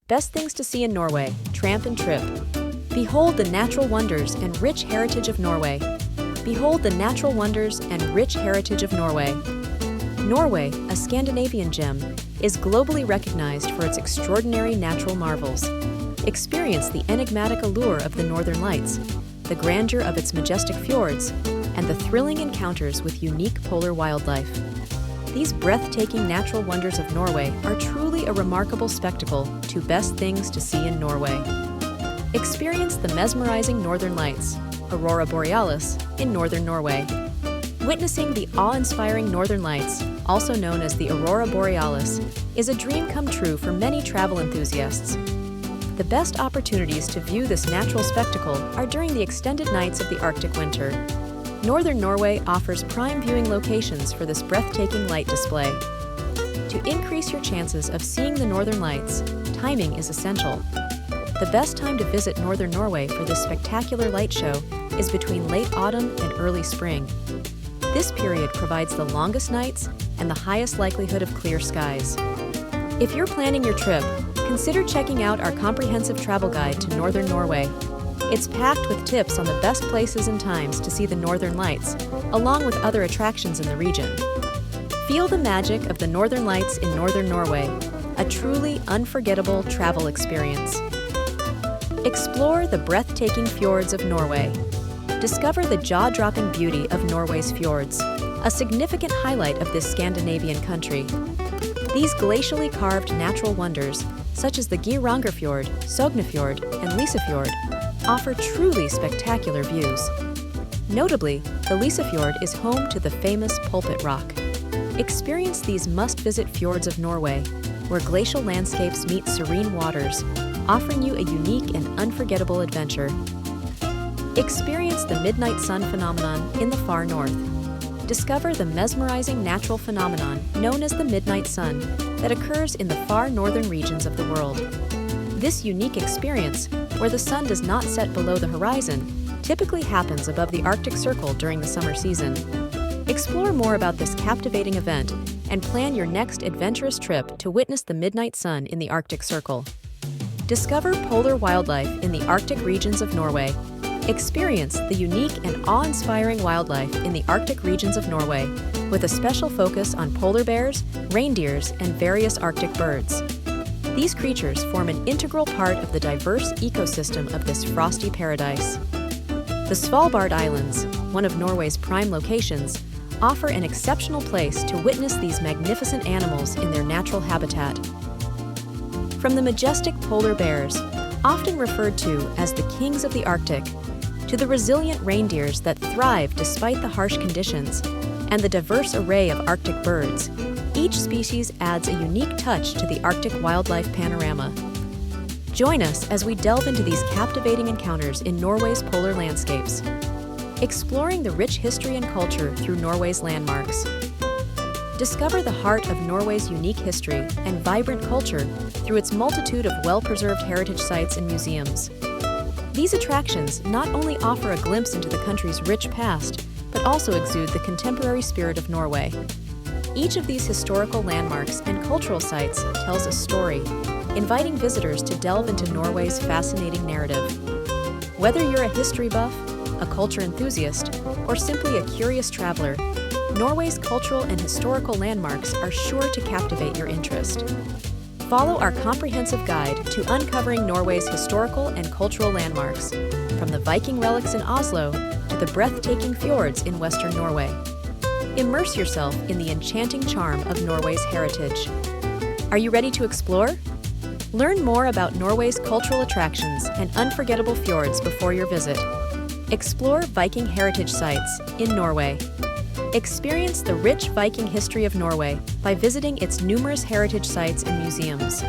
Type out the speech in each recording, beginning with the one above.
Best things to see in Norway, tramp and trip. Behold the natural wonders and rich heritage of Norway. Behold the natural wonders and rich heritage of Norway. Norway, a Scandinavian gem, is globally recognized for its extraordinary natural marvels. Experience the enigmatic allure of the Northern Lights, the grandeur of its majestic fjords, and the thrilling encounters with unique polar wildlife. These breathtaking natural wonders of Norway are truly a remarkable spectacle to best things to see in Norway. Experience the mesmerizing Northern Lights, Aurora Borealis, in northern Norway. Witnessing the awe-inspiring Northern Lights, also known as the Aurora Borealis, is a dream come true for many travel enthusiasts. The best opportunities to view this natural spectacle are during the extended nights of the Arctic winter. Northern Norway offers prime viewing locations for this breathtaking light display. To increase your chances of seeing the Northern Lights, timing is essential. The best time to visit Northern Norway for this spectacular light show is between late autumn and early spring. This period provides the longest nights and the highest likelihood of clear skies. If you're planning your trip, consider checking out our comprehensive travel guide to Northern Norway. It's packed with tips on the best places and times to see the Northern Lights, along with other attractions in the region. Feel the magic of the Northern Lights in Northern Norway, a truly unforgettable travel experience. Explore the breathtaking fjords of Norway. Discover the jaw-dropping beauty of Norway's fjords, a significant highlight of this Scandinavian country. These glacially carved natural wonders, such as the Geirangerfjord, Sognefjord, and Lysefjord, offer truly spectacular views. Notably, the Lysefjord is home to the famous Pulpit Rock. Experience these must-visit fjords of Norway, where glacial landscapes meet serene waters, offering you a unique and unforgettable adventure. Experience the midnight sun phenomenon in the far north. Discover the mesmerizing natural phenomenon known as the midnight sun that occurs in the far northern regions of the world. This unique experience, where the sun does not set below the horizon, typically happens above the Arctic Circle during the summer season. Explore more about this captivating event and plan your next adventurous trip to witness the midnight sun in the Arctic Circle. Discover polar wildlife in the Arctic regions of Norway. Experience the unique and awe-inspiring wildlife in the Arctic regions of Norway, with a special focus on polar bears, reindeers, and various Arctic birds. These creatures form an integral part of the diverse ecosystem of this frosty paradise. The Svalbard Islands, one of Norway's prime locations, offer an exceptional place to witness these magnificent animals in their natural habitat. From the majestic polar bears, often referred to as the kings of the Arctic, to the resilient reindeers that thrive despite the harsh conditions, and the diverse array of Arctic birds, each species adds a unique touch to the Arctic wildlife panorama. Join us as we delve into these captivating encounters in Norway's polar landscapes, exploring the rich history and culture through Norway's landmarks. Discover the heart of Norway's unique history and vibrant culture through its multitude of well-preserved heritage sites and museums. These attractions not only offer a glimpse into the country's rich past, but also exude the contemporary spirit of Norway. Each of these historical landmarks and cultural sites tells a story, inviting visitors to delve into Norway's fascinating narrative. Whether you're a history buff, a culture enthusiast, or simply a curious traveler, Norway's cultural and historical landmarks are sure to captivate your interest. Follow our comprehensive guide to uncovering Norway's historical and cultural landmarks, from the Viking relics in Oslo to the breathtaking fjords in western Norway. Immerse yourself in the enchanting charm of Norway's heritage. Are you ready to explore? Learn more about Norway's cultural attractions and unforgettable fjords before your visit. Explore Viking heritage sites in Norway. Experience the rich Viking history of Norway by visiting its numerous heritage sites and museums.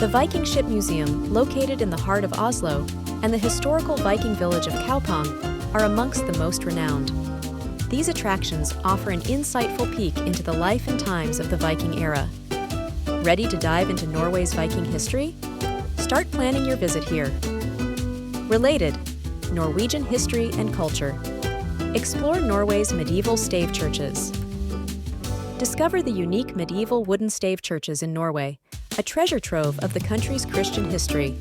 The Viking Ship Museum, located in the heart of Oslo, and the historical Viking village of Kaupang are amongst the most renowned. These attractions offer an insightful peek into the life and times of the Viking era. Ready to dive into Norway's Viking history? Start planning your visit here. Related: Norwegian history and culture. Explore Norway's medieval stave churches. Discover the unique medieval wooden stave churches in Norway, a treasure trove of the country's Christian history.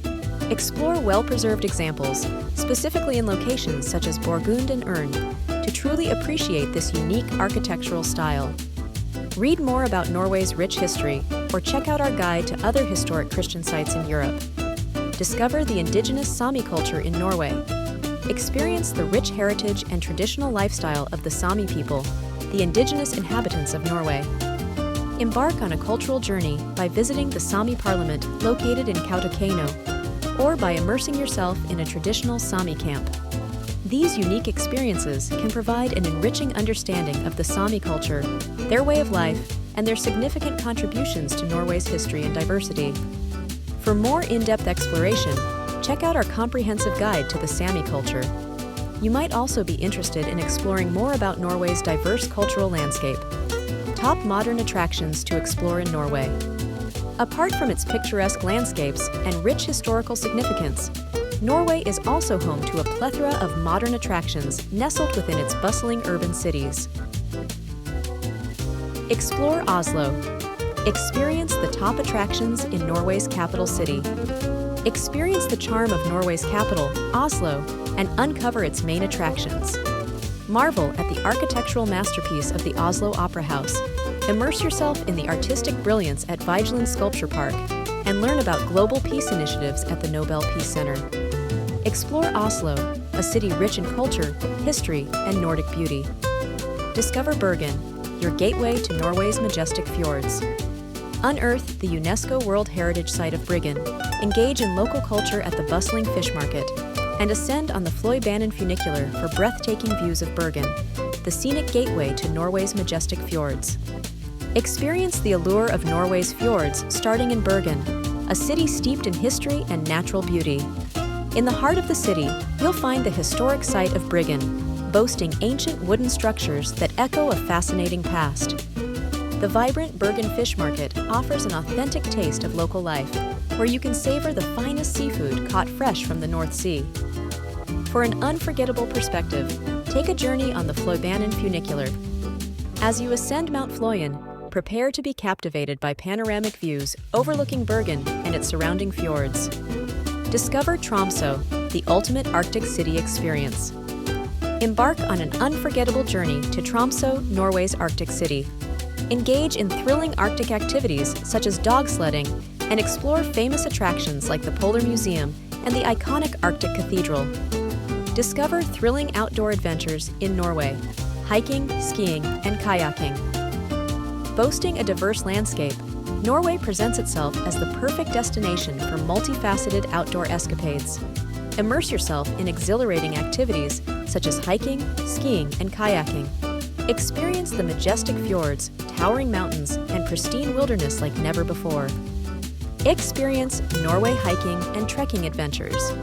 Explore well-preserved examples, specifically in locations such as Borgund and Ørn, to truly appreciate this unique architectural style. Read more about Norway's rich history, or check out our guide to other historic Christian sites in Europe. Discover the indigenous Sami culture in Norway. Experience the rich heritage and traditional lifestyle of the Sami people, the indigenous inhabitants of Norway. Embark on a cultural journey by visiting the Sami parliament located in Kautokeino, or by immersing yourself in a traditional Sami camp. These unique experiences can provide an enriching understanding of the Sami culture, their way of life, and their significant contributions to Norway's history and diversity. For more in-depth exploration, check out our comprehensive guide to the Sami culture. You might also be interested in exploring more about Norway's diverse cultural landscape. Top modern attractions to explore in Norway. Apart from its picturesque landscapes and rich historical significance, Norway is also home to a plethora of modern attractions nestled within its bustling urban cities. Explore Oslo. Experience the top attractions in Norway's capital city. Experience the charm of Norway's capital, Oslo, and uncover its main attractions. Marvel at the architectural masterpiece of the Oslo Opera House. Immerse yourself in the artistic brilliance at Vigeland Sculpture Park, and learn about global peace initiatives at the Nobel Peace Center. Explore Oslo, a city rich in culture, history, and Nordic beauty. Discover Bergen, your gateway to Norway's majestic fjords. Unearth the UNESCO World Heritage Site of Bryggen, engage in local culture at the bustling fish market, and ascend on the Fløibanen funicular for breathtaking views of Bergen, the scenic gateway to Norway's majestic fjords. Experience the allure of Norway's fjords starting in Bergen, a city steeped in history and natural beauty. In the heart of the city, you'll find the historic site of Bryggen, boasting ancient wooden structures that echo a fascinating past. The vibrant Bergen Fish Market offers an authentic taste of local life, where you can savor the finest seafood caught fresh from the North Sea. For an unforgettable perspective, take a journey on the Fløibanen funicular. As you ascend Mount Fløyen, prepare to be captivated by panoramic views overlooking Bergen and its surrounding fjords. Discover Tromsø, the ultimate Arctic city experience. Embark on an unforgettable journey to Tromsø, Norway's Arctic city. Engage in thrilling Arctic activities such as dog sledding, and explore famous attractions like the Polar Museum and the iconic Arctic Cathedral. Discover thrilling outdoor adventures in Norway, hiking, skiing, and kayaking. Boasting a diverse landscape, Norway presents itself as the perfect destination for multifaceted outdoor escapades. Immerse yourself in exhilarating activities such as hiking, skiing, and kayaking. Experience the majestic fjords, towering mountains, and pristine wilderness like never before. Experience Norway hiking and trekking adventures.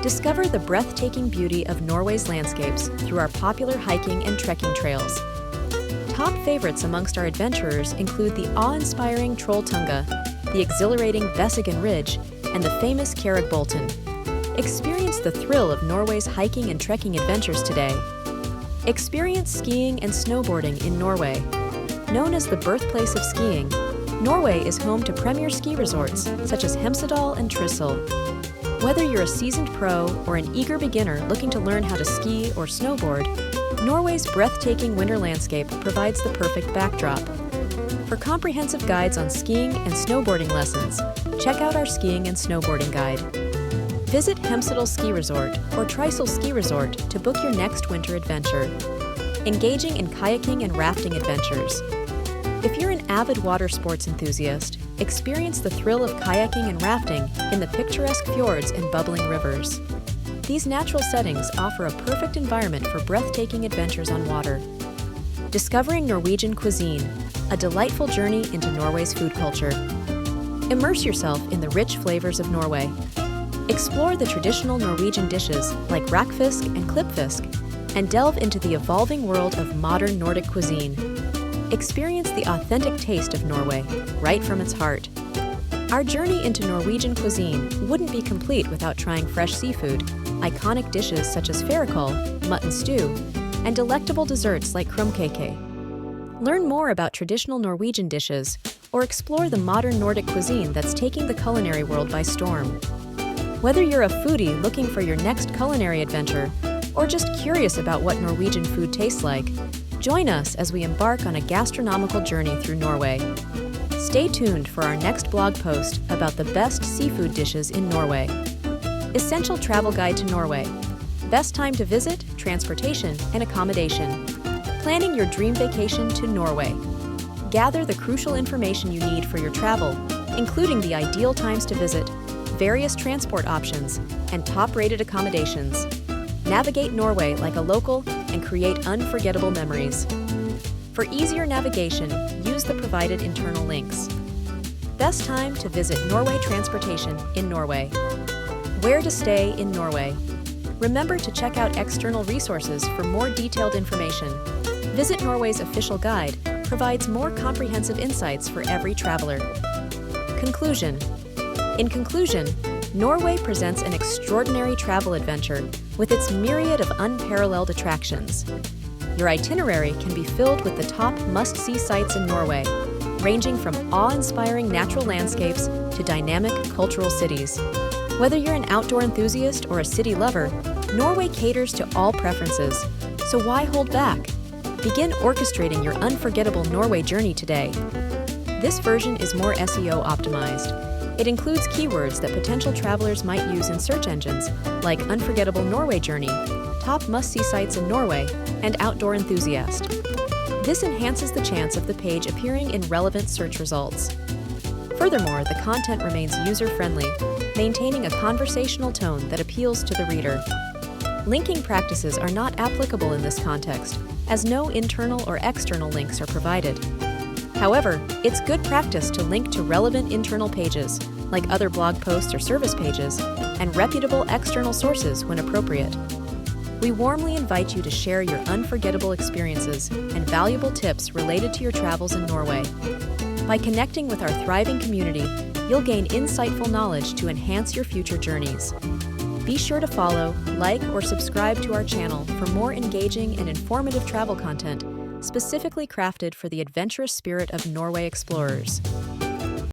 Discover the breathtaking beauty of Norway's landscapes through our popular hiking and trekking trails. Top favorites amongst our adventurers include the awe-inspiring Trolltunga, the exhilarating Vessigen Ridge, and the famous Kjeragbolten. Experience the thrill of Norway's hiking and trekking adventures today. Experience skiing and snowboarding in Norway. Known as the birthplace of skiing, Norway is home to premier ski resorts such as Hemsedal and Trysil. Whether you're a seasoned pro or an eager beginner looking to learn how to ski or snowboard, Norway's breathtaking winter landscape provides the perfect backdrop. For comprehensive guides on skiing and snowboarding lessons, check out our skiing and snowboarding guide. Visit Hemsedal Ski Resort or Trysil Ski Resort to book your next winter adventure. Engaging in kayaking and rafting adventures. If you're an avid water sports enthusiast, experience the thrill of kayaking and rafting in the picturesque fjords and bubbling rivers. These natural settings offer a perfect environment for breathtaking adventures on water. Discovering Norwegian cuisine, a delightful journey into Norway's food culture. Immerse yourself in the rich flavors of Norway. Explore the traditional Norwegian dishes like rakfisk and klippfisk, and delve into the evolving world of modern Nordic cuisine. Experience the authentic taste of Norway, right from its heart. Our journey into Norwegian cuisine wouldn't be complete without trying fresh seafood, iconic dishes such as fårikål, mutton stew, and delectable desserts like krumkake. Learn more about traditional Norwegian dishes, or explore the modern Nordic cuisine that's taking the culinary world by storm. Whether you're a foodie looking for your next culinary adventure, or just curious about what Norwegian food tastes like, join us as we embark on a gastronomical journey through Norway. Stay tuned for our next blog post about the best seafood dishes in Norway. Essential Travel Guide to Norway. Best time to visit, transportation, and accommodation. Planning your dream vacation to Norway. Gather the crucial information you need for your travel, including the ideal times to visit, various transport options, and top-rated accommodations. Navigate Norway like a local and create unforgettable memories. For easier navigation, use the provided internal links. Best time to visit Norway transportation in Norway. Where to stay in Norway. Remember to check out external resources for more detailed information. Visit Norway's official guide provides more comprehensive insights for every traveler. Conclusion. In conclusion, Norway presents an extraordinary travel adventure with its myriad of unparalleled attractions. Your itinerary can be filled with the top must-see sites in Norway, ranging from awe-inspiring natural landscapes to dynamic cultural cities. Whether you're an outdoor enthusiast or a city lover, Norway caters to all preferences, so why hold back? Begin orchestrating your unforgettable Norway journey today. This version is more SEO optimized. It includes keywords that potential travelers might use in search engines, like Unforgettable Norway Journey, Top Must-See Sites in Norway, and Outdoor Enthusiast. This enhances the chance of the page appearing in relevant search results. Furthermore, the content remains user-friendly, maintaining a conversational tone that appeals to the reader. Linking practices are not applicable in this context, as no internal or external links are provided. However, it's good practice to link to relevant internal pages, like other blog posts or service pages, and reputable external sources when appropriate. We warmly invite you to share your unforgettable experiences and valuable tips related to your travels in Norway. By connecting with our thriving community, you'll gain insightful knowledge to enhance your future journeys. Be sure to follow, like, or subscribe to our channel for more engaging and informative travel content specifically crafted for the adventurous spirit of Norway explorers.